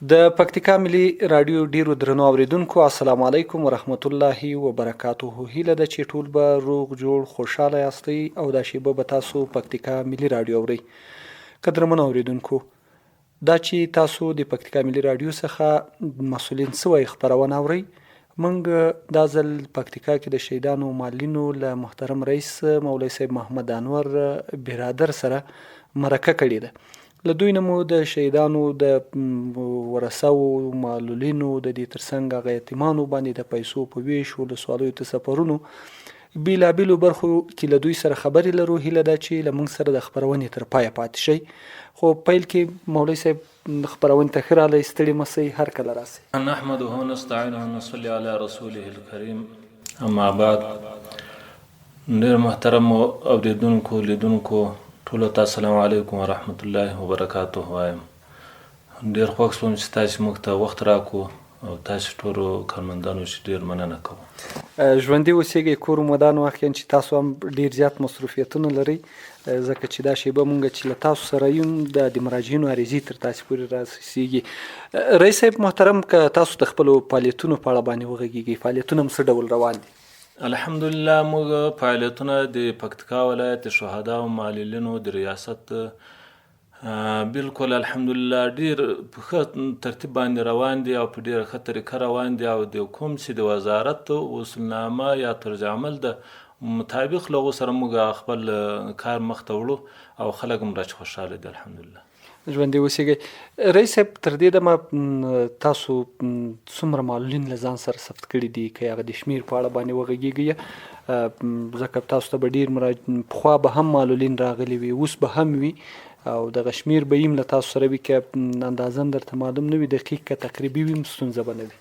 د پکتیکا ملي رادیو ډیرو درنو اوریدونکو السلام علیکم ورحمت الله وبرکاته. هیله ده چې ټول به روغ جوړ خوشاله یاستئ او دا شیبه به تاسو پکتیکا ملي رادیو اورئ. قدرمنو اوریدونکو، دا چې تاسو د پکتیکا ملي رادیو څخه مسؤلین سوی خبرونه اورئ، موږ دا ځل پکتیکا کې د شهیدانو مالینو له محترم رئیس مولوي صاحب محمد انور برادر سره مرکه کړې ده. له دوی نه مو د شهیدانو د ورثو معلولینو د دې ترڅنګ هغه یتیمانو باندې د پیسو په ویش ولسوالیو ته سفرونو بیلابیلو برخو کې له دوی سره خبرې لرو. هیله ده چې له موږ سره د خپرونې تر پایه پاتې شئ. خو پیل کې مولوي صاحب خپرونې ته ښه راغلی، ستړي مه سئ، هر کله راسئ. نحمده ونستعینه ونصلي علی رسوله الکریم، اما بعد. ډېر محترم اوریدونکو لیدونکو ټولو ته السلام علیکم ورحمت الله وبرکاته وایم. ډېر خوښ شوم چې تاسو موږ ته وخت راکړو او تاسو ټولو کارمندانو چې ډېر مننه کوم. ژوندي اوسېږئ، کور مدان واخلئ چې تاسو هم ډېر زیات مصروفیتونه لرئ، ځکه چې دا شیبه مونږ چې له تاسو سره یو د مراجعینو عریضې تر تاسو پورې رارسیږي. رئیس صاحب محترم، که تاسو د خپلو فعالیتونو په اړه باندې وغږیږئ، فعالیتونه هم څه ډول روان دي؟ الحمدلله موږ فعالیتونه د پکتیکا ولایت د شهدا او معلولینو د ریاست بالکل الحمدلله ډیر په ښه ترتیب باندې روان دي او په ډیره ښه طریقه روان دي، او د کوم چې د وزارت اصولنامه یا طرز عمل د مطابق له هغو سره موږ خپل کار مخ ته وړو او خلک هم راچ خوشحاله دي الحمدلله. ژوندي اوسېږئ. رئیس صاحب، تر دې دمه تاسو څومره معلولین له ځان سره ثبت کړي دي؟ که هغه د شمیر په اړه باندې وغږیږئ، ځکه تاسو ته به ډېر پخوا به هم معلولین راغلي وي، اوس به هم وي، او دغه شمیر به هم له تاسو سره وي. که اندازه هم درته معلوم نه وي دقیق، که تقریبي وي هم ستونزه به نه وي.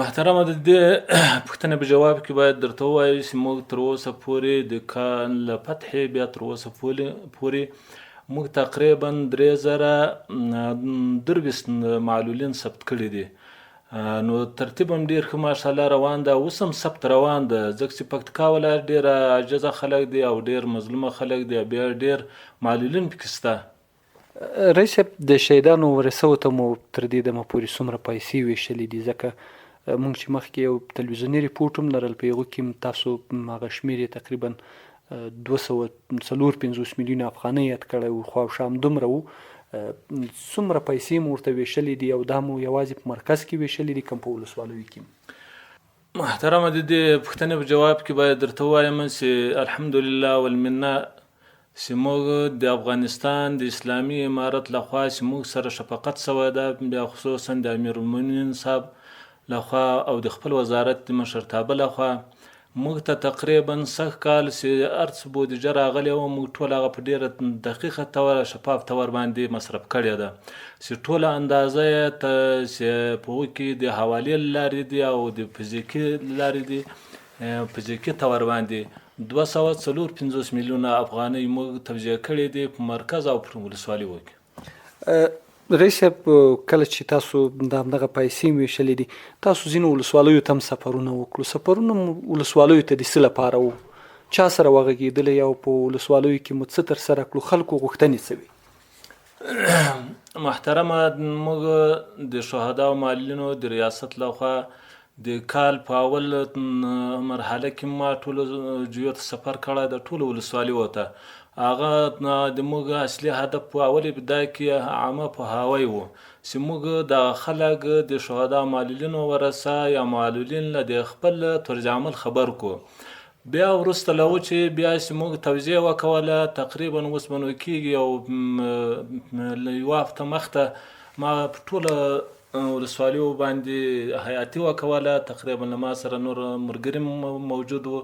محترمه، د دې پوښتنې په جواب کې باید درته ووایو چې موږ تر اوسه پورې د کال له فتحې بیا تر اوسه پورې موږ تقریبا 3023 معلولین ثبت کړي دي. نو ترتیب هم ډېر ښه ماشاءالله روان ده، اوس هم ثبت روان ده، ځکه چې پکتیکا ولایت ډېر عاجزه خلک دي او ډېر مظلومه خلک دي، بیا ډېر معلولین پکې شته. رئیس صاحب، د شهیدانو ورثو ته مو تر دې دمه پورې څومره پیسې ویشلې دي؟ ځکه موږ چې مخکې یو تلویزیوني ریپورټ هم لرل، په هغو کې هم تاسو هغه شمیر یې تقریبا 254 میلیون افغانۍ یاد کړی و، خواوشا همدومره و. څومره پیسې مو ورته ویشلې دي، او دا مو یوازې په مرکز کې ویشلې دي که په ولسوالیو کې؟ محترمه، د دې پوښتنې په جواب کې باید درته ووایم چې الحمدلله والمنه چې موږ د افغانستان د اسلامي امارت لخوا چې موږ سره شفقت شوی ده، بیا خصوصا د امیرالمؤمنین صاحب لخوا او د خپل وزارت د مشرتابه لخوا موږ ته تقریبا سږ کال چې هر څه بودیجه راغلی وه، موږ ټول هغه په ډېره دقیقه تور شفاف تور باندې مصرف کړې ده، چې ټوله اندازه یې چې په هغو کې د حوالې له لارې دي او د فزیکي لارې دي، فزیکي تور باندې 254 میلیونه افغانۍ موږ توجیه کړې دي په مرکز او په ولسوالیو کې. رئیس صاحب، کله چې تاسو د همدغه پیسې ویشلې دي، تاسو ځینو ولسوالیو ته هم سفرونه وکړو. سفرونه ولسوالیو ته د څه لپاره وو؟ چا سره وغږېدلی او په ولسوالیو کې مو څه ترسره کړو؟ خلکو غوښتنې څه وي؟ محترمه، موږ د شهدا او معلولینو د ریاست لخوا د کال په اول مرحله کې ما ټولو جیو ته سفر کړی د ټولو ولسوالیو ته. هغه د موږ اصلي هدف په اولې بدايه کې عامه پوهاوی و چې موږ د خلک د شهدا معلولینو ورثه یا معلولین له د خپل طرز عمل خبر کو. بیا وروسته له هغو چې بیا چې موږ توضیح وکوله، تقریبا اوس به نو کېږي او له یوه هفته مخته ما په ټوله ولسوالیو باندې حیاتي وکوله. تقریبا له ما سره نور ملګري موجود وو،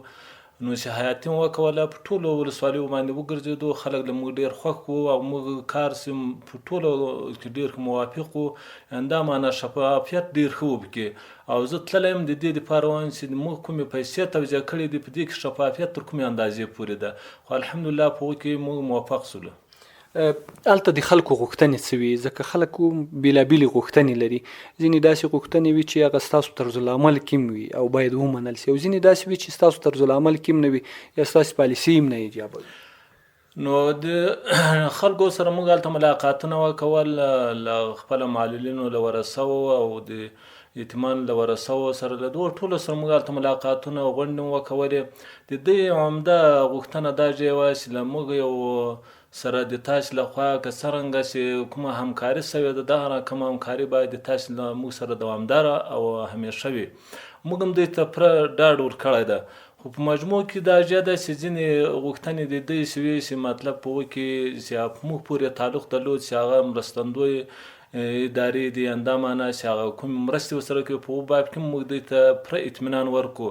نو چې حیاتي مو وکوله په ټولو ولسوالیو باندې وګرځېدو. خلک له موږ ډېر خوښ وو او موږ کار چې په ټولو کې ډېر موافق وو، همدا معنا شفافیت ډېر ښه و پکې. او زه تللی یم د دې دپاره وایم چې موږ کومې پیسې توجیه کړې دي په دې کې شفافیت تر کومې اندازې پورې ده، خو الحمدلله په هغو کې موږ موفق شولو. هلته د خلکو غوښتنې څه وي؟ ځکه خلکو بیلابیلې غوښتنې لري. ځینې داسې غوښتنې وي چې هغه ستاسو طرزالعمل کې هم وي او باید ومنل سي، او ځینې داسې وي چې ستاسو طرزالعمل کې هم نه وي یا ستاسو پالیسي هم نه ایجابوي. نو د خلکو سره موږ هلته ملاقاتونه وکول، له خپله معلولینو له ورثو او د یتیمانو له ورثو سره له دغو ټولو سره موږ هلته ملاقاتونه او غونډې مو وکولې. د دوی عمده غوښتنه دا چې وه چې له موږ یو سره د تاسې لخوا که څرنګه چې کومه همکاري سوې ده، دغه کومه همکاري باید د تاسې له موږ سره دوامداره او همیشه وي. موږ هم دوی ته پوره ډاډ ورکړی ده. خو په مجموع کې دا جه ده چې ځینې غوښتنې د دوی سوې چې مطلب په هغو کې چې موږ پورې تعلق درلود چې هغه مرستندوی ادارې دي، همدا معنا چې هغه کومې مرستې ورسره کوي، په هغو باب کې موږ دوی ته پوره اطمینان ورکړو.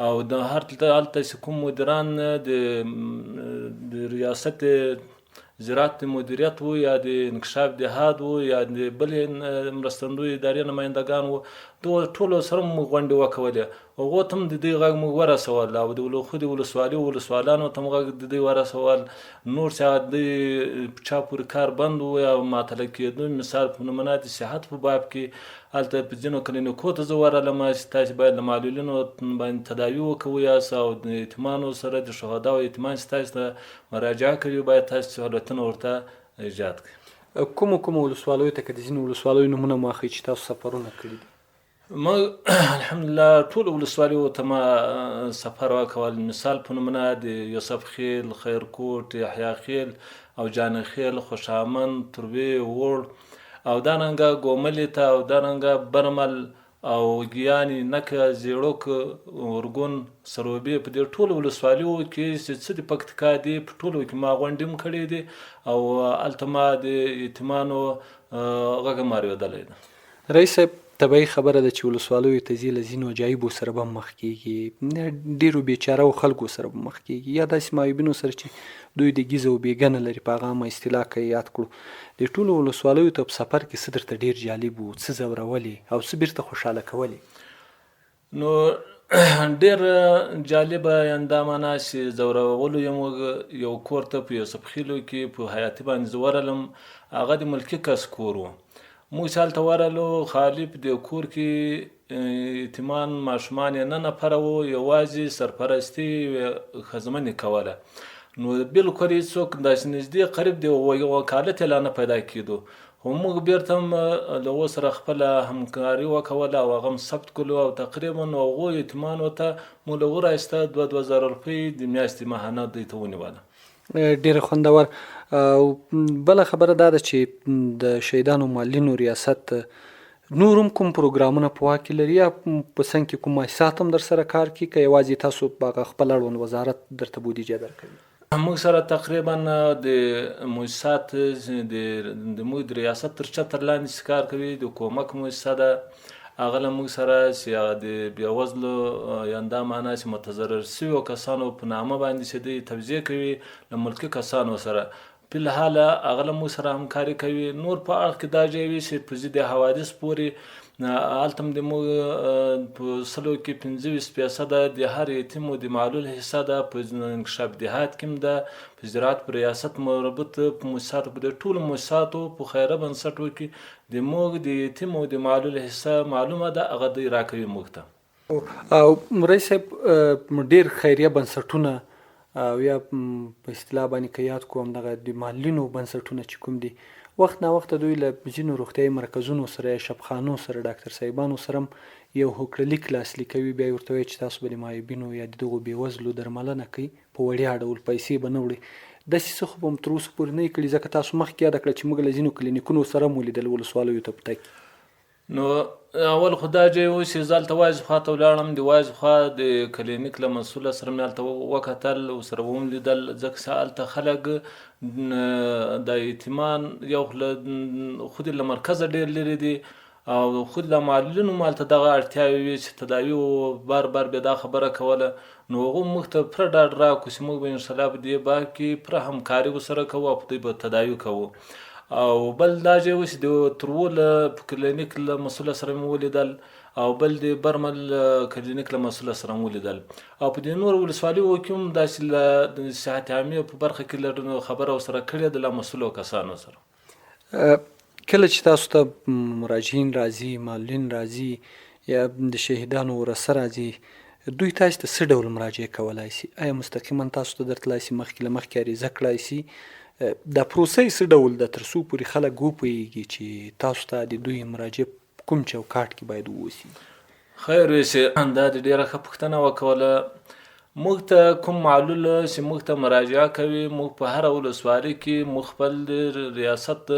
او د هلته چې کوم مدیران د ریاست زراعت مدیریت وو یا د انکشاف دهاد وو یا د بلې مرستندوی ادارې نمایندګان وو، دغو ټولو سره موږ غونډې وکولې. هغو ته هم د دوی غږ موږ ورسول او د خود ولسوالانو ته هم غږ د دوی ورسول. نور چې هغه دوی چا پورې کار بند وو یا معطله کېدو، مثال په نمونه د صحت په باب کې هلته په ځینو کلینیکو ته زه ورغلم چې تاسې باید له معلولینو باندې تداوي وکوئ یاست، او د یتیمانو سره د شهدا او یتیمان چې تاسې ته مراجعه کوي باید تاسې سهولتونه ورته ایجاد کړئ. کومو ولسوالیو ته که د ځینو ولسوالیو نومونه مو اخلئ چې تاسو سفرونه کړي دي؟ ما الحمدلله ټولو ولسوالیو ته ما سفر وکول. مثال په نمونه د یوسف خیل، خیرکوټ، یحیی خیل او جانه خیل، خوشامند، تروې، ووړ او دارنګه ګوملې ته او دارنګه برمل او ګیاني، نکه، زیړوک، ورګون، سروبې، په دې ټولو ولسوالیو کې چې څه د پکتیکا دي په ټولو کې ما غونډې هم کړې دي او هلته ما د یتیمانو غږ هم اورېدلی ده. رئیس صاحب، طبیعي خبره ده چې ولسوالیو ته ځي، له ځینو عجایبو سره به مخ کېږي، ډېرو بیچاره خلکو سره به مخ کېږي، یا داسې معیوبینو سره چې دوی د ګیزه او بیګه نه لري، په هغه عامه اصطلاح که یاد کړو. د ټولو ولسوالیو ته په سفر کې څه درته ډېر جالب و، څه ځورولې او څه بیرته خوشحاله کولې؟ نو ډېر جالبه همدا معنا چې ځورولو یو کور ته په یوسف خیلو کې په حیاتي باندې زه ورغلم. هغه د ملکي کس کور و. موږ چې هلته ورغلو، خالي په دې کور کې یتیمان ماشومان یې 9 نفره وو، یوازې سرپرستي ښځمنې کوله. نو بالکل هېڅوک داسې نږدې قریب د وکالت یې لا نه پیدا کېدو. خو موږ بیرته هم له هغو سره خپله همکاري وکوله او هغه هم ثبت کړو او تقریبا هغو یتیمانو ته موږ له هغو رایسته 2,000 روپۍ د میاشتې ماهانه دوی ته ونیوله. ډېره خوندور. او بله خبره دا ده چې د شهیدانو معلولینو ریاست نور هم کوم پروګرامونه په واک کې لري، یا په څنګ کې کوم مؤسسات هم در سره کار کوي، که یوازې تاسو په خپل اړوند وزارت درته بودیجه درکوي؟ موږ سره تقریبا د مؤسسات د موږ د ریاست تر چتر لاندې چې کار کوي. د کومک مؤسسه ده، هغه له موږ سره چې د بېوزلو یا همدا معنا چې متضرر شویو کسانو په نامه باندې چې دوی توزیع کوي له ملکي کسانو سره، په الحال هغه له موږ سره همکاري کوي. نور په اړخ کې دا ځای وي چې په ضد حوادث پورې هلته هم د موږ په 100 کې 25% د هر یتیم و د معلول حصه ده. په انکشاف دهات کې هم ده، په زراعت په ریاست مربوط په مؤسساتو، په دې ټولو مؤسساتو په خیره بنسټو کې د موږ د یتیم او د معلول حصه معلومه ده، هغه دوی راکوي موږ ته. او رئیس صاحب، ډېر خیریه بنسټونه او یا په اصطلاح باندې که یاد کړو همدغه د معلولینو بنسټونه چې کوم دي، وخت نا وخت دوی له ځینو روغتیایي مرکزونو سره یا شفخانو سره ډاکټر صاحبانو سره هم یو هوکړلیک لاسلیک کوي، بیا یې ورته وایي چې تاسو به د معیوبینو یا د دغو بېوزلو درملنه کوي، په وړیا ډول پیسې به نه وړئ. داسې څه خو به هم تر اوسه پورې نه یې کړي، ځکه تاسو مخکې یاده کړه چې موږ له ځینو کلینیکونو سره هم ولیدل ولسوالیو ته په تګ. نو اول خو دا ځای و چې زه هلته وایز خوا ته ولاړم، د وایز خوا د کلینیک له مسؤله سره مې هلته وکتل، ورسره وم لیدل، ځکه چې هلته خلک د یتیمان یو خود له مرکزه ډېر لرې دي او خود له معلولینو هم هلته دغه اړتیاوې وي چې تداوي و بار بار بیا دا خبره کوله. نو هغو موږ ته پوره ډاډ راکړو چې موږ به انشاءالله په دې باب کې پوره همکاري ورسره کوو او په دوی به تداوي کوو. او بل دا ځای و چې د ترول په کلینیک له مسؤله سره مې ولیدل او بل د برمل کلینیک له مسؤله سره مې ولیدل. او په دې نور ولسوالیو کې هم داسې له صحت عامې په برخه کې لږ خبره ورسره کړې ده له مسؤلو کسانو سره. کله چې تاسو ته مراجعین راځي، معلولین راځي یا د شهیدانو ورثه راځي، دوی تاسو ته څه ډول مراجعه کولای شي؟ آیا مستقیما تاسو ته درتلای شي مخکې له مخکې عریضه کړای شي؟ دا پروسه څه ډول ده تر څو پورې خلک وپوهیږي چې تاسو ته د دوی مراجعه کوم چوکاټ کې باید ووسی؟ خیر ویسې دا د ډېره ښه پوښتنه وکوله. موږ ته کوم معلول چې موږ ته مراجعه کوي، موږ په هره ولسوالۍ کې موږ خپل د ریاست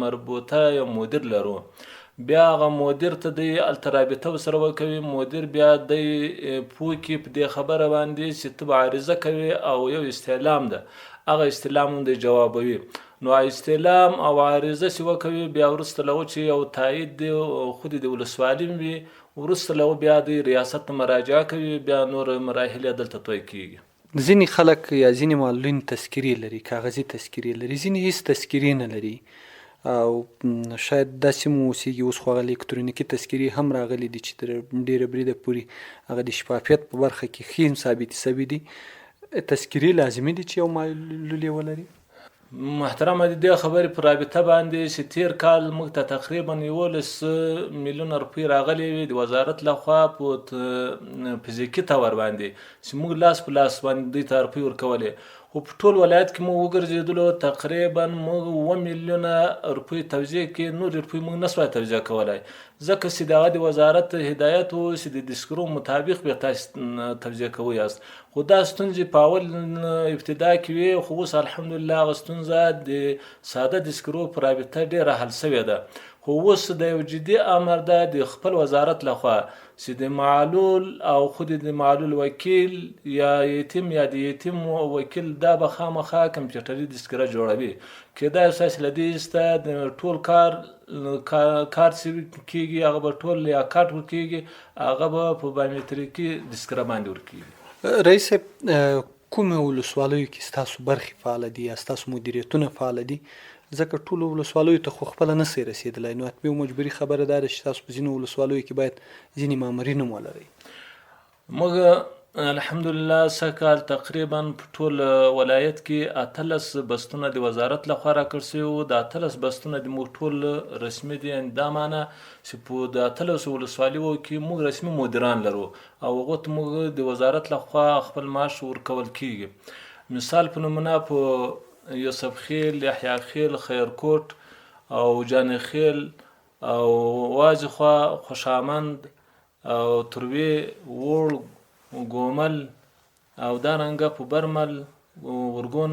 مربوطه یو مدیر لرو. بیا هغه مدیر ته دی هلته رابطه ورسره وکوي. مدیر بیا دی پوه کړي په دې خبره باندې چې ته به عریضه کوي او یو استعلام ده، هغه استعلام هم دی جوابوي. نو استعلام او عریضه چې وکوي، بیا وروسته له چې یو تایید دی خو د ولسوالي وي، وروسته له بیا د ریاست ته مراجعه کوي، بیا نور مراحل یې دلته طی کېږي. ځینې خلک یا ځینې معلولین تذکیرې لري، کاغذي تذکیرې لري، ځینې هیڅ تذکیرې نه لري او شاید داسې مو اوسېږي. اوس خو هغه الکترونیکي تذکیرې هم راغلي دي چې تر ډېره بریده پورې هغه د شفافیت په برخه کې ښې ثابتې سوي دي. تذکیرې لازمي دي چې یو معلول یې ولري؟ محترمه، د دې خبرې په رابطه باندې چې تیر کال موږ ته تقریبا 11 میلیونه روپۍ راغلي وي د وزارت لخوا په فزیکي تور باندې چې موږ لاس په لاس باندې دوی ته روپۍ ورکولې. خو په ټول ولایت کې موږ وګرځېدلو تقریبا موږ 7 میلیونه روپۍ توزیع کې، نور روپۍ موږ نسوای توزیع کولی، ځکه چې د هغه د وزارت هدایت و چې د دستګرو مطابق به تاسو توزیع کوئ یاست. خو دا ستونزې په اول ابتدا کې وي، خو اوس الحمدلله هغه ستونزه د ساده دستګرو په رابطه ډېره حل سوې ده. خو اوس د یو جدي امر ده د خپل وزارت لخوا چې د معلول او خود د معلول وکیل یا یتیم یا د یتیم وکیل دا به خامخا کمپیوټري دستګره جوړوي. کېدای شي چې له دې سته د ټول کار چې کېږي هغه به ټول یا کارت ورکېږي، هغه به په بایومتریکي دستګره باندې ورکېږي. رئیس صاحب، کومې ولسوالیو کې ستاسو برخې فعاله دي یا ستاسو مدیریتونه فعاله دي؟ ځکه ټولو ولسوالیو ته خو خپله نسئ رسېدلی، نو حتمي او مجبوري خبره دا ده چې تاسو په ځینو ولسوالیو کې باید ځینې مامورین هم ولرئ. موږ الحمدلله سږ کال تقریبا په ټول ولایت کې 18 بستونه د وزارت لخوا راکړ شوي وو. د 18 بستونه د موږ ټول رسمي دي، دا معنی چې په د 18 ولسوالیو کې موږ رسمي مدیران لرو او هغو ته موږ د وزارت لخوا خپل معاش ورکول کېږي. مثال په نمونه په یوسف خیل، یحیی خیل، خیرکوټ او جان خیل او واجخوا، خوشامند او تروی، وړ، ګومل او دارنګه په برمل، ورګون،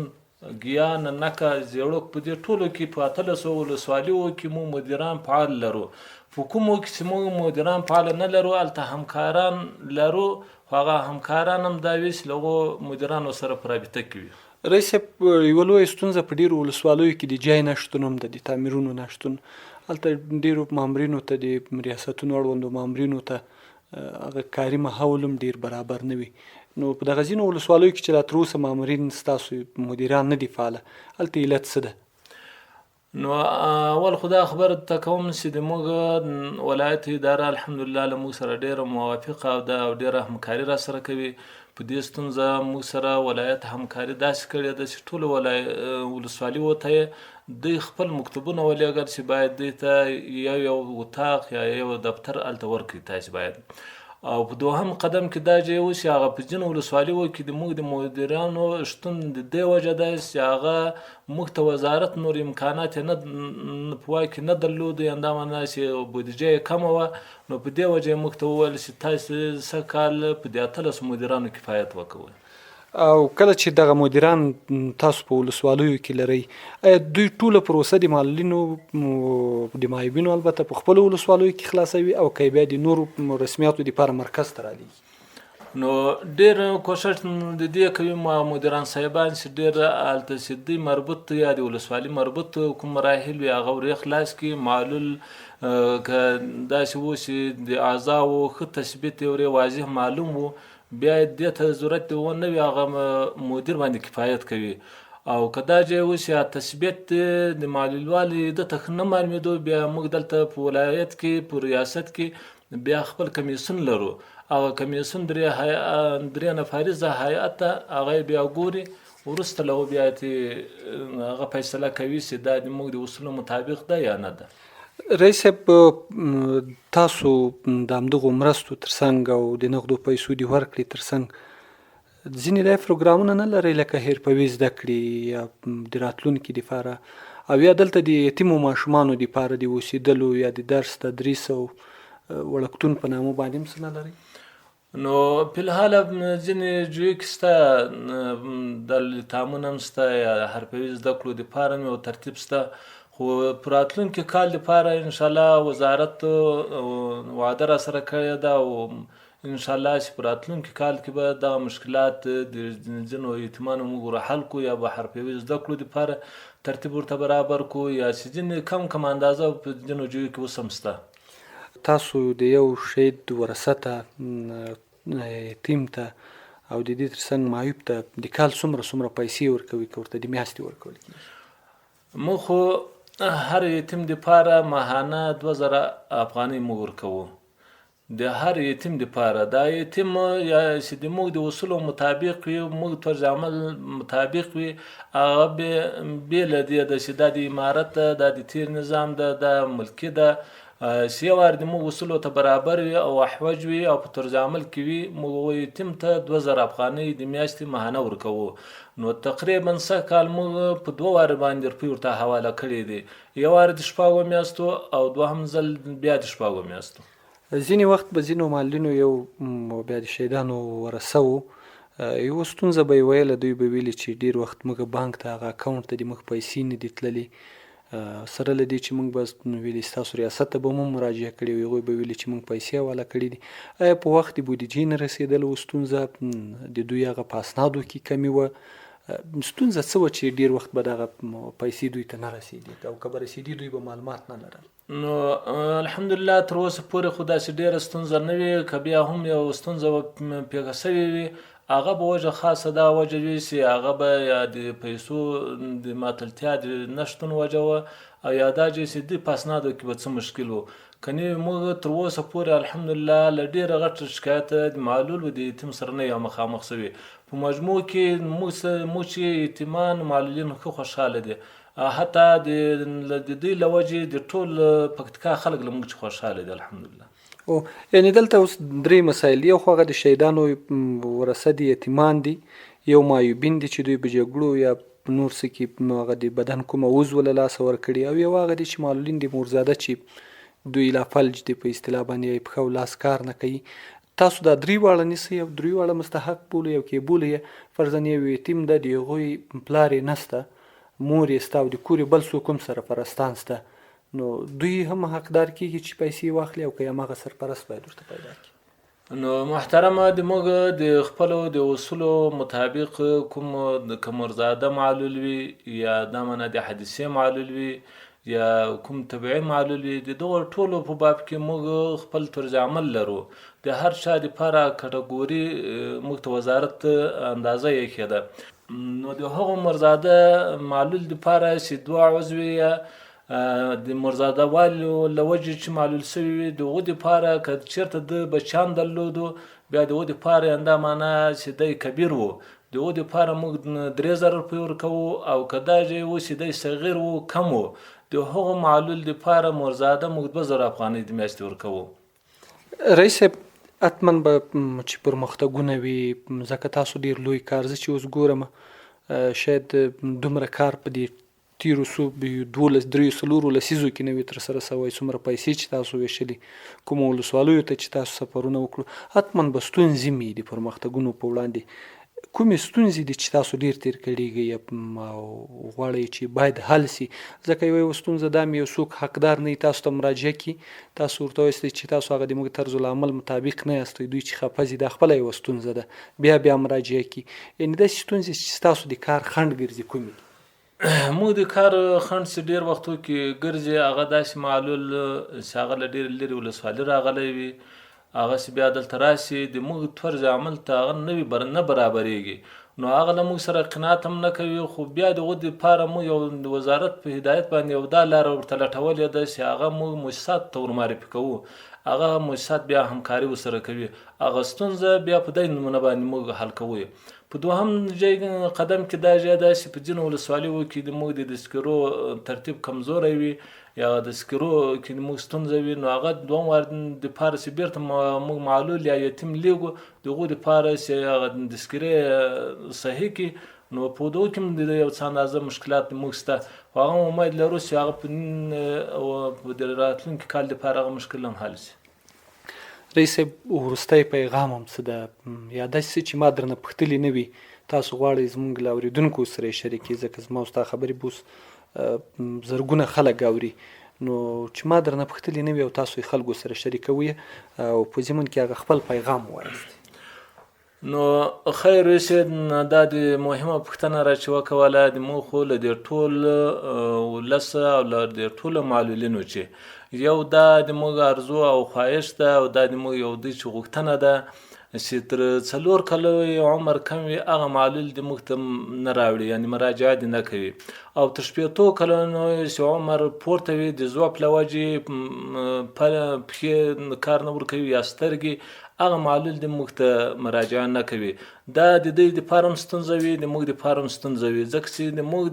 ګیان، نکه، زیړوک، په دې ټولو کې په 18 ولسوالیو کې موږ مدیران فعال لرو. په کومو کې چې موږ مدیران فعال نه لرو هلته همکاران لرو، خو هغه همکاران هم دا وي چې له هغو مدیرانو سره په رابطه کې وي. رئیس صاحب، یوه لویه ستونزه په ډېرو ولسوالیو کې د جای نشتون هم ده، د تعمیرونو نشتون. هلته ډېرو مامورینو ته، د ریاستونو اړوندو مامورینو ته هغه کاري ماحول هم ډېر برابر نه وي. نو په دغه ځینو ولسوالیو کې چې لا تر اوسه مامورین ستاسو مدیران نه دي فعاله، هلته علت څه ده؟ نو اول خو دا خبره ته کوم چې د موږ ولایت اداره الحمدلله له موږ سره ډېره موافقه او ډېره همکاري را سره کوي. په دې ستونزه موږ سره ولایت همکاري داسې کړې ده چې ټولو ولسوالیو ته دوی خپل مکتوبونه ولېږل چې باید دوی ته یو اتاق یا یو دفتر هلته ورکړي تاسې باید. او په دوهم قدم کې دا چې اوس هغه په ځینو ولسوالیو کې د موږ د مدیرانو شتون د دې وجه ده چې هغه موږ ته وزارت نور امکانات یې نه په واک کې نه درلودو، یا دا معنی چې بودیجه یې کمه وه. نو په دې وجه یې موږ ته وویل چې تاسې سږ کال په دې 18 مدیرانو کفایت وکوئ. او کله چې دغه مدیران تاسو په ولسوالیو کې لرئ، آیا دوی ټوله پروسه د معلولینو د معیوبینو البته په خپلو ولسوالیو کې خلاصوي او که بیا د نورو رسمیاتو دپاره مرکز ته رالیږي؟ نو ډېر کوشش د دې کوي مدیران صاحبان چې ډېر هلته چې دوی مربوط یا د ولسوالي مربوط کوم مراحل وي هغه ور خلاص کړي. معلول که داسې و چې د اعضاو ښه تثبیت یې ورې واضح معلوم و، بیا دې ته ضرورت ونه وي، هغه مدیر باندې کفایت کوي. او که دا ځای اوس یا تثبیت د معلولوالي ده ته ښه نه معلومېدو، بیا موږ دلته په ولایت کې په ریاست کې بیا خپل کمیسیون لرو. هغه کمیسیون درې نفریزه هیئت ده، هغه بیا ګوري، وروسته له هغو بیا هغه فیصله کوي چې دا د موږ د اصولو مطابق ده یا نه ده. رئیس صاحب تاسو د همدغو مرستو ترڅنګ او د نغدو پیسو د ورکړې ترڅنګ ځینې د پروګرامونه نه لرئ لکه حرفوي زده کړې یا د راتلونکي دپاره او یا دلته د یتیمو ماشومانو دپاره د اوسېدلو یا د درس تدریس او وړکتون په نامه باندې هم څه نه لرئ؟ نو په الحال ځینې جوی کې شته د لیتامونه هم شته یا حرفوي زده کړو دپاره مې یو ترتیب شته، خو په راتلونکي کال دپاره انشاءالله وزارت وعده راسره کړې ده او انشاءالله چې په راتلونکي کال کې به دغه مشکلات د ځینو یتیمانو موږ ورحل کړو یا به حرفوي زده کړو دپاره ترتیب ورته برابر کړو یا چې ځینې کم اندازه په ځینو ځایو کې اوس هم شته. تاسو د یو شهید ورثه یتیم ته او د دې ترڅنګ معیوب ته د کال څومره پیسې ورکوي که ورته د میاشتې ورکول کېږي؟ موږ خو هر یتیم دپاره ماهانه 2000 افغانۍ موږ ورکوو. د هر یتیم دپاره دا یتیم یا چې د موږ د اصولو مطابق وي، موږ طرز عمل مطابق وي، هغه بې له دې ده چې دا د امارت ده، دا د تیر نظام ده، دا ملکي ده، چې یو وار د موږ اصولو ته برابر وي او احوج وي او په طرز عمل کې وي، موږ یتیم ته 2000 افغانۍ د میاشتې ماهانه ورکوو. نو تقریبا سږ کال موږ په 2 واره باندې روپۍ ورته حواله کړې دي، یو وار د 6 میاشتو او دوهم ځل بیا د 6 میاشتو. ځینې وخت به ځینو معلولینو یو بیا د شهیدانو ورثه وو، یوه ستونزه به یې ویله، دوی به ویلي چې ډېر وخت موږ بانک ته هغه اکاونټ ته د موږ پیسې نه دي تللي، سره له دې چې موږ به ویلي ستاسو ریاست ته به مو مراجعه کړې وي، هغوی به ویلي چې موږ پیسې حواله کړي دي. آیا په وخت د بودیجې نه رسېدل وه ستونزه، د دوی هغه په اسنادو کې کمي وه، ستونزه څه وه چې ډېر وخت به دغه پیسې دوی ته نه رسېدي او که به رسېدي دوی به معلومات نه لرل؟ نو الحمدلله تر اوسه پورې خو داسې ډېره ستونزه نه وي، که بیا هم یو ستونزه پیښه سوې وي هغه به وجه خاصه دا وجه وي چې هغه به یا د پیسو د ماتلتیا د نشتون وجه وه او یا دا چې دوی په اسنادو کې به څه مشکل و. کنی موږ تر اوسه پورې الحمدلله له ډېره غټ شکایت د معلول و د یتیم سره نه یو مخامخ شوي. په مجموع کې موږ چې یتیمان معلولین ښه خوشحاله دي، حتی د دوی له وجې د ټول پکتیکا خلک له موږ چې خوشحاله دي الحمدلله. او یعنې دلته اوس 3 مسایل دي، یو خو هغه د شهیدانو ورثه دي، یتیمان دي، یو معیوبین دي چې دوی په جګړو یا نور څه کې هغه د بدن کومه عضو له لاسه ورکړي، او یو هغه دي چې معلولین دي مورزاده چې دوی لا فلج دي په اصطلاح باندې یې پښه او لاس کار نه کوي. تاسو دا 3 واړه نیسئ او 3 واړه مستحق بولئ، او کې بولئ فرضاً یو یتیم ده، د هغوی پلار یې نسته، مور یې سته او د کور یې بل څوک هم سرپرستان سته، نو دوی هم حقدار کېږي چې پیسې واخلي او که هماغه سرپرست باید ورته پیدا کړي؟ نو محترمه د موږ د خپلو د اصولو مطابق کوم که مرزاده معلول وي یا دا منه د حادثې معلول وي یا کوم طبیعي معلول وي، د دغو ټولو په باب کې موږ خپل طرز عمل لرو. د هر چا دپاره کټګوري موږ ته وزارت اندازه یې ده. نو د هغو مرزاده معلول دپاره چې 2 عضو یا د مرزاده والي له وجې چې معلول شوي وي، د هغو دپاره که چېرته د بچیان درلودو بیا د هغو دپاره همدا معنی چې دی کبیر و، د هغو دپاره موږ 3000 روپۍ ورکوو، او که دا چې و چې دی صغیر و کم و، د هغو معلول دپاره مرزاده موږ 2000 افغانۍ د میاشتې ورکوو. رئیس صاحب حتما به چې پرمختګونه وي، ځکه تاسو ډېر لوی کار، زه چې اوس ګورم شاید دومره کار په دې تیرو 12 لسیزو کې نه وي ترسره سوی، څومره پیسې چې تاسو ویشلي، کومو ولسوالیو ته چې تاسو سفرونه وکړو، حتما به ستونزې وي د پرمختګونو په وړاندې. کومې ستونزې دي چې تاسو ډېر تیر کړي او غواړئ چې باید حل سي؟ ځکه یوه ستونزه دا مې یو څوک حقدار نه وي تاسو ته مراجعه کړي، تاسو ورته وایاست چې تاسو هغه د موږ طرز العمل مطابق نه یاستئ، دوی چې خفه ځي، دا خپله یوه ستونزه ده، بیا مراجعه کړي. یعنې داسې ستونزې چې ستاسو د کار خنډ ګرځي کومې دي؟ موږ د کار خنډ چې ډېر وختو کې ګرځي هغه داسې معلول چې هغه له ډېرې لرې ولسوالي راغلی وي، هغه چې بیا دلته راشي د موږ طرز عمل ته هغه نه برابرېږي، نو هغه له موږ سره قناعت هم نه کوي، خو بیا د هغو دپاره موږ یو د وزارت په هدایت باندې یو دا لاره ورته لټولې ده چې هغه موږ مؤسساتو ته ورمعرفي کوو، هغه مؤسسات بیا همکاري ورسره کوي، هغه ستونزه بیا په دې نمونه باندې موږ حل کوو. په دوهم قدم کې دا ځای ده چې په ځینو ولسوالیو کې د موږ د تذکرو ترتیب کمزوری وي، یا د سکرو کې موږ ستونزه وي نو هغه دوم وار دپاره چې بیرته موږ معلول یا یتیم لیږو د هغو دپاره چې هغه د سکرې صحیح کړي نو په دغو کې هم د یو څه اندازه مشکلات موږ شته خو هغه هم امید لرو چې هغه په د راتلونکي کال دپاره هغه مشکل هم حل شي. رئیس صاحب وروستی پیغام هم څه ده یا داسې څه چې ما درنه پوښتلي نه وي تاسو غواړئ زموږ له اورېدونکو سره یې شریک کړي ځکه زما او ستا خبرې به اوس زرګونه خلک اوري نو چې ما درنه پوښتلي نه وي او تاسو یې خلکو سره شریکوئ او په ضمن کې هغه خپل پیغام ووایاست. نو خیر رشید دا د مهمه پوښتنه را چې وکوله د موږ خو له دې ټول ولس او له دې ټولو معلولینو چې یو دا د موږ ارزو او خواهش ده او دا د موږ یو دوی چې غوښتنه ده چې تر 4 کالو عمر کم وي هغه معلول د موږ ته نه راوړي یعنې مراجعه دې نه کوي او تر 15 کلونو چې عمر پورته وي د ضعف له وجې پښې کار نه ورکوي یا سترګې هغه معلول د موږ ته مراجعه نه کوي دا د دوی دپاره هم ستونزه وي د موږ دپاره هم ستونزه وي ځکه چې د موږ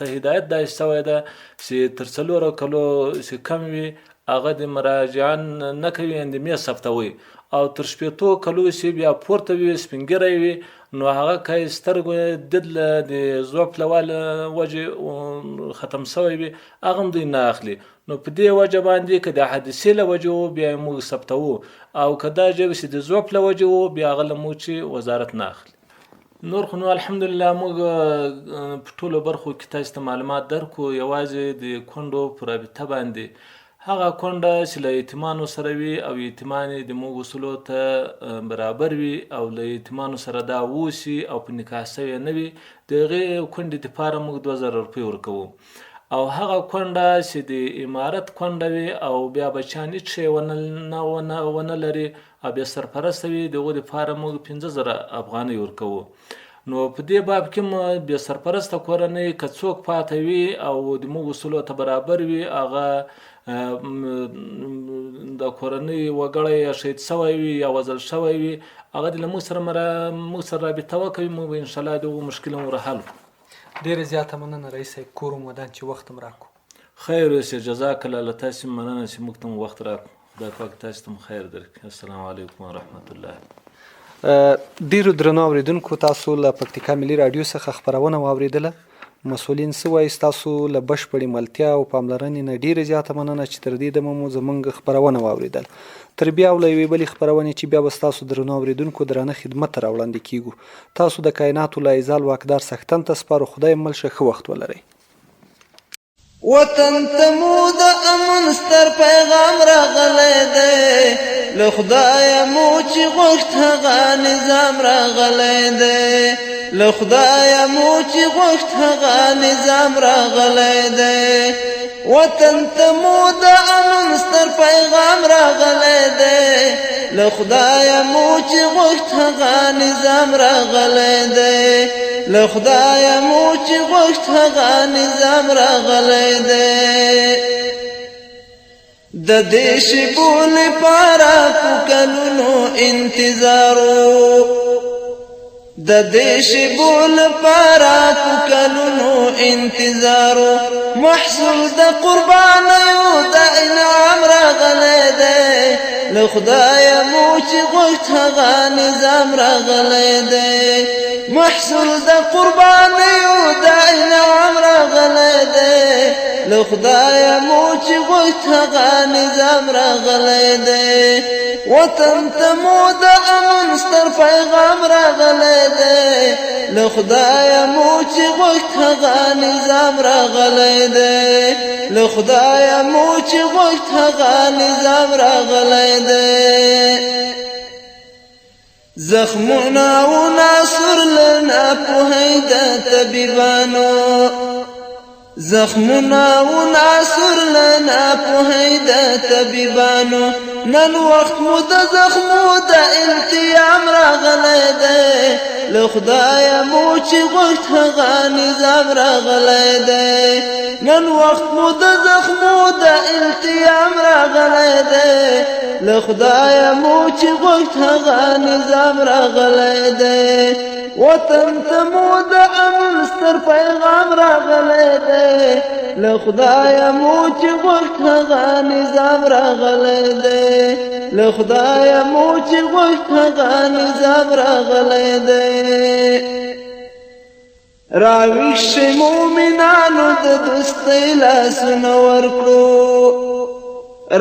ته هدایت داسې شوی ده چې تر 4 کلو چې کم وي هغه د مراجعه نه کوي اندیمې ثبتوي او تر 15 کلو چې بیا پورته وي سپین ږیری وي نو هغه که سترګو دید له د ضعف له وجې ختم شوی وي هغه هم دوی نه اخلي نو په دې وجه باندې که د حادثې له وجې وو بیا یې موږ ثبتوو او که دا ژبه چې د ضعف له وجې وو بیا هغه له موږ چې وزارت نه اخلي نور خو نو الحمدلله موږ په ټولو برخو کې تاسو ته معلومات درکو یوازې د کونډو په رابطه باندې هغه کونډه چې له یتیمانو سره وي او یتیمان یې د موږ اصولو ته برابر وي او له یتیمانو سره دا وشي او په نکاح شوې نه وي د هغې کونډې دپاره موږ 2000 روپۍ ورکوو او هغه کونډه چې د امارت کونډه وي او بیا بچیان هېڅ شی ونه لري او بیا سرپرسته وي د هغو دپاره موږ 5000 افغانۍ ورکوو نو په دې باب کې هم بیا سرپرسته کورنۍ که څوک پاته وي او د موږ اصولو ته برابر وي هغه د کورنۍ وګړی یا شهید شوی وي یا وژل شوی وي هغه دې له موږ سره رابطه وکوي موږ به انشاءالله د هغو مشکل هم ورحل کړو. ډېره زیاته مننه رئیس صاحب کور مو ودان چې وخت هم راکړو. خیر اوسې جزاک الله له تاسې مننه چې موږ ته مو وخت راکړو خدای پاک تاسې ته هم خیر درکړي. السلام علیکم ورحمت الله. ډیرو درنو اوریدونکو تاسو له پکتیکا ملي رادیو څخه خبرونه واوریدله مسؤلین څه وایي ستاسو له بشپړې ملتیا او پاملرنې نه ډیره زیاته مننه چې تر دې دمه مو زموږ خپرونه واوریدل تر بیا له یوې بلې خپرونې چې بیا به ستاسو درنو اوریدونکو درانه خدمت ته راوړاندې کیږو تاسو د کائناتو له ایزال واکدار څښتن ته سپارو خدای مل شه ښه وخت ولرئ. وطن تمو د امن ستر پیغام راغلی دی له خدایه مو چې غوښت هغه نظام راغلی دی له خدایه مو چې غوښت هغه نظام راغلی دی وطن تمو د امن ستر پیغام راغلی دی له خدایه مو چې غوښت هغه نظام راغلی دی له خدایه مو چې غوښت هغه نظام راغلی دی د دې شیبو لپاره په کلونو انتظارو د دې شیبو لپاره په کلونو انتظارو محصول د قربانیو د انعام راغلی دی له خدایه مو چې غوښت هغه نظام راغلی دی محصول د قربانیو د انعام راغلی دی له خدایه مو چې غوښت هغه نظام راغلی دی وطن ته مو د امن ستر پیغام راغلی دی له خدایه مو چې غوښت هغه نظام راغلی دی له خدایه مو چې غوښت هغه نظام راغلی دی زخمونه و ناصر لنا پوهی د طبیبانو زخمونه و ناصر لنا پوهی د طبیبانو نن وخت مو د زخمو د التیام راغلی دی له خدایه مو چې غوښت هغه نظام راغلی دی نن وخت مو د زخمو د التیام راغلی دی له خدایه مو چې غوښت هغه نظام راغلی دی وطن ته مو د امن ستر پیغام راغلی دی له خدایه مو چې غوښت هغه نظام راغلی دی له خدایه مو چې غوښت هغه نظام راغلی دی راویښ شئ مومنانو د دوستۍ لاسونه ورکړو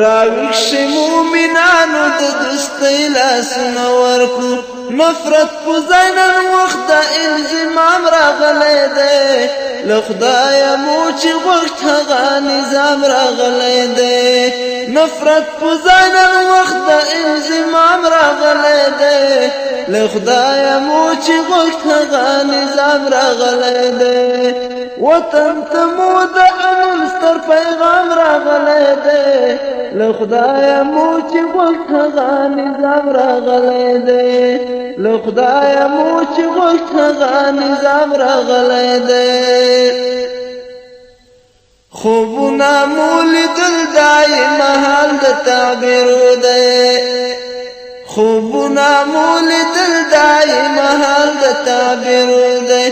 راویښ شئ مومنانو د دوستۍ لاسونه ورکړو نفرت په ځای نن وخت د انضمام راغلی دی له خدایه مو چې غوښت هغه نظام راغلی دی نفرت په ځای نن وخت د انضمام راغلی دی له خدایه مو چې غوښت هغه نظام راغلی دی وطن ته مو د امن ستر پیغام راغلی دی له خدایه مو چې غوښت هغه نظام راغلی دی له خدایه مو چې غوښت هغه نظام راغلی دی خوبونه مو لیدل دای مهال د تعبیرو دی خوبونه مو لیدل دای مهال د تعبیرو دی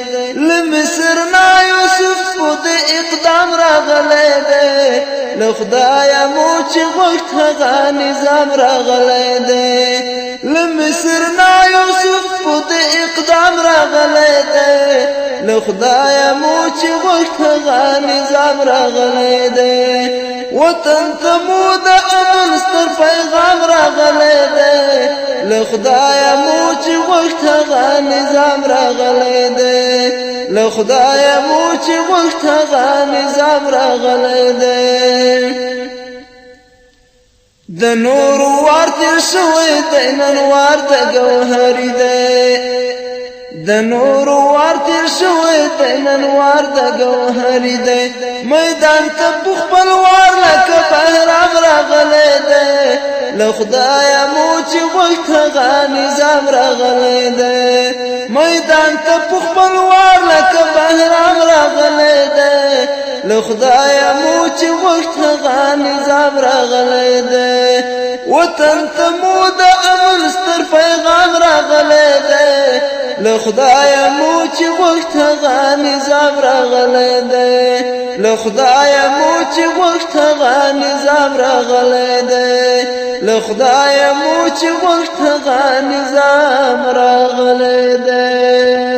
له مصر نه یوسف په د اقدام راغلی دی له خدایه مو چې غوښت هغه نظام راغلی دی له مصر نه یوسف په د اقدام راغلی دی له خدایه مو چې غوښت هغه نظام راغلی دی وطن ته مو د امن ستر پیغام راغلی دی له خدایه مو چې غوښت هغه نظام راغلی دی له خدایه مو چې غوښت هغه نظام راغلی دی د نورو وار تېر شوی دی نن وار د ګوهري دی د نورو وار تېر شوی دی نن وار د ګوهري دی میدان ته په خپل وار لکه بهرام راغلی دی له خدایه مو چې غوښت هغه نظام راغلی دی میدان ته په خپل وار لکه بهرام راغلی دی له خدایه مو چې غوښت هغه نظام راغلی دی وطن ته مو د امن ستر پیغام راغلی دی له خدایه مو چې غوښت هغه نظام راغلی دی له خدایه مو چې غوښت هغه نظام راغلی دی له خدایه مو چې غوښت هغه نظام راغلی دی